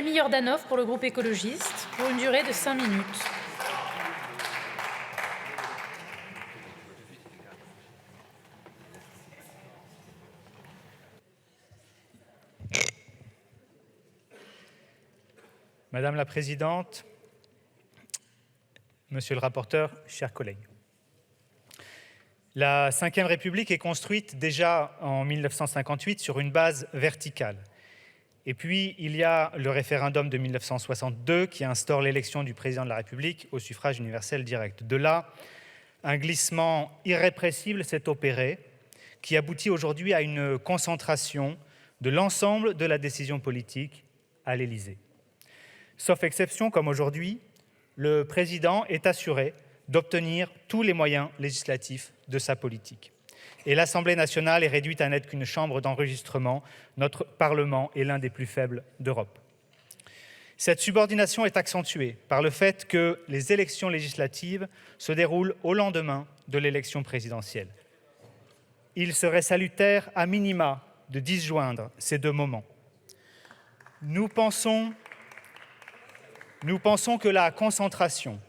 Jérémy Yordanov pour le groupe écologiste, pour une durée de 5 minutes. Madame la Présidente, Monsieur le rapporteur, chers collègues. La Ve République est construite déjà en 1958 sur une base verticale. Et puis, il y a le référendum de 1962 qui instaure l'élection du président de la République au suffrage universel direct. De là, un glissement irrépressible s'est opéré qui aboutit aujourd'hui à une concentration de l'ensemble de la décision politique à l'Élysée. Sauf exception, comme aujourd'hui, le président est assuré d'obtenir tous les moyens législatifs de sa politique. Et l'Assemblée nationale est réduite à n'être qu'une chambre d'enregistrement. Notre Parlement est l'un des plus faibles d'Europe. Cette subordination est accentuée par le fait que les élections législatives se déroulent au lendemain de l'élection présidentielle. Il serait salutaire, à minima, de disjoindre ces deux moments. Nous pensons que la concentration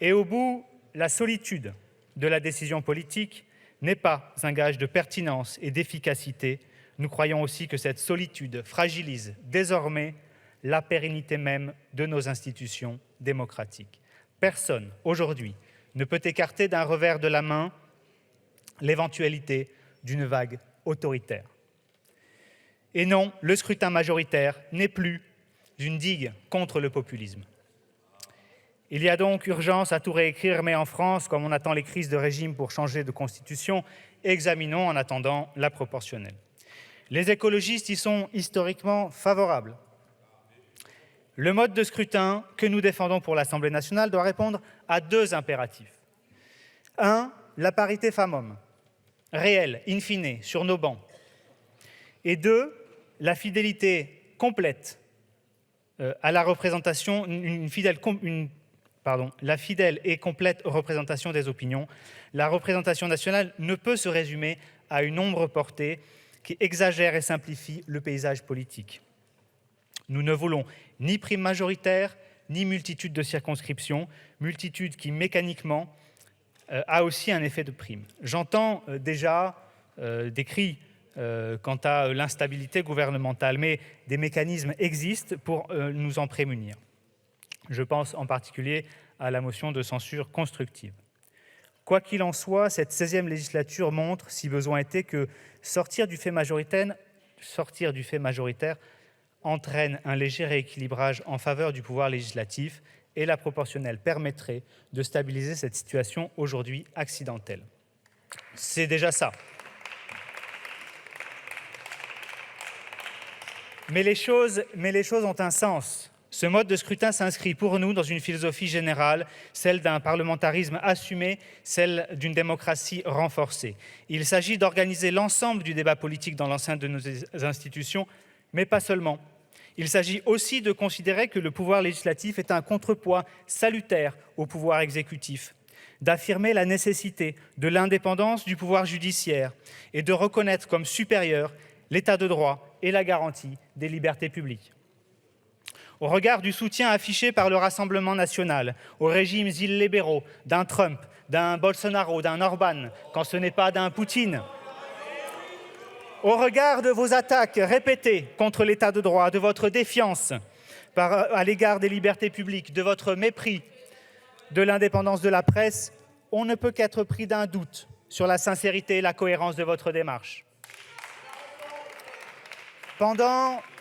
et au bout la solitude de la décision politique n'est pas un gage de pertinence et d'efficacité. Nous croyons aussi que cette solitude fragilise désormais la pérennité même de nos institutions démocratiques. Personne, aujourd'hui, ne peut écarter d'un revers de la main l'éventualité d'une vague autoritaire. Et non, le scrutin majoritaire n'est plus une digue contre le populisme. Il y a donc urgence à tout réécrire, mais en France, comme on attend les crises de régime pour changer de constitution, examinons en attendant la proportionnelle. Les écologistes y sont historiquement favorables. Le mode de scrutin que nous défendons pour l'Assemblée nationale doit répondre à deux impératifs. 1. La parité femmes-hommes, réelle, in fine, sur nos bancs. Et 2. La fidélité complète à la représentation, la fidèle et complète représentation des opinions. La représentation nationale ne peut se résumer à une ombre portée qui exagère et simplifie le paysage politique. Nous ne voulons ni prime majoritaire, ni multitude de circonscriptions, multitude qui mécaniquement a aussi un effet de prime. J'entends déjà des cris quant à l'instabilité gouvernementale, mais des mécanismes existent pour nous en prémunir. Je pense en particulier à la motion de censure constructive. Quoi qu'il en soit, cette 16e législature montre, si besoin était, que sortir du fait majoritaire entraîne un léger rééquilibrage en faveur du pouvoir législatif et la proportionnelle permettrait de stabiliser cette situation aujourd'hui accidentelle. C'est déjà ça. Mais les choses ont un sens. Ce mode de scrutin s'inscrit pour nous dans une philosophie générale, celle d'un parlementarisme assumé, celle d'une démocratie renforcée. Il s'agit d'organiser l'ensemble du débat politique dans l'enceinte de nos institutions, mais pas seulement. Il s'agit aussi de considérer que le pouvoir législatif est un contrepoids salutaire au pouvoir exécutif, d'affirmer la nécessité de l'indépendance du pouvoir judiciaire et de reconnaître comme supérieur l'état de droit et la garantie des libertés publiques. Au regard du soutien affiché par le Rassemblement national aux régimes illibéraux d'un Trump, d'un Bolsonaro, d'un Orban, quand ce n'est pas d'un Poutine, au regard de vos attaques répétées contre l'état de droit, de votre défiance à l'égard des libertés publiques, de votre mépris de l'indépendance de la presse, on ne peut qu'être pris d'un doute sur la sincérité et la cohérence de votre démarche.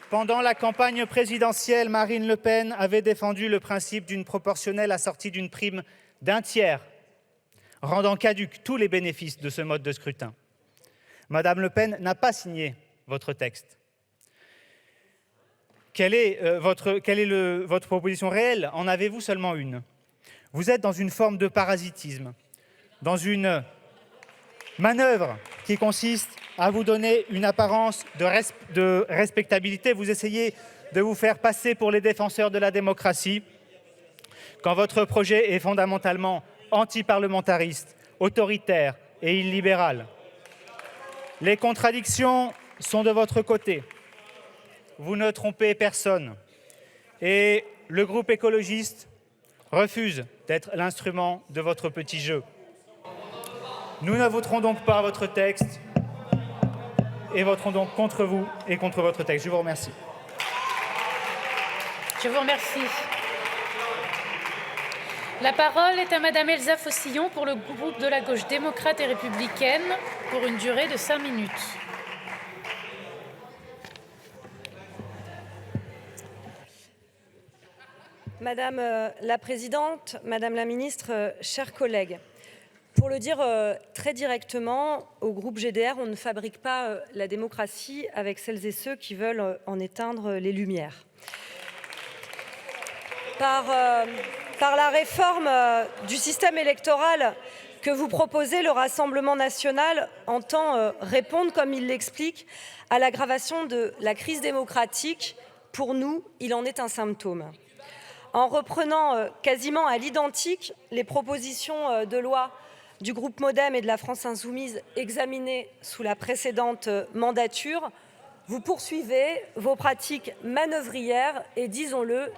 Pendant la campagne présidentielle, Marine Le Pen avait défendu le principe d'une proportionnelle assortie d'une prime d'un tiers, rendant caducs tous les bénéfices de ce mode de scrutin. Madame Le Pen n'a pas signé votre texte. Quelle est votre proposition réelle? En avez-vous seulement une? Vous êtes dans une forme de parasitisme, dans une manœuvre qui consiste à vous donner une apparence de respectabilité. Vous essayez de vous faire passer pour les défenseurs de la démocratie quand votre projet est fondamentalement antiparlementariste, autoritaire et illibéral. Les contradictions sont de votre côté. Vous ne trompez personne. Et le groupe écologiste refuse d'être l'instrument de votre petit jeu. Nous ne voterons donc pas votre texte et voterons donc contre vous et contre votre texte. Je vous remercie. Je vous remercie. La parole est à Madame Elsa Fossillon pour le groupe de la gauche démocrate et républicaine pour une durée de 5 minutes. Madame la Présidente, Madame la Ministre, chers collègues, pour le dire très directement, au groupe GDR, on ne fabrique pas la démocratie avec celles et ceux qui veulent en éteindre les lumières. Par la réforme du système électoral que vous proposez, le Rassemblement national entend répondre, comme il l'explique, à l'aggravation de la crise démocratique. Pour nous, il en est un symptôme. En reprenant quasiment à l'identique les propositions de loi du groupe MoDem et de la France insoumise examinées sous la précédente mandature, vous poursuivez vos pratiques manœuvrières et, disons-le,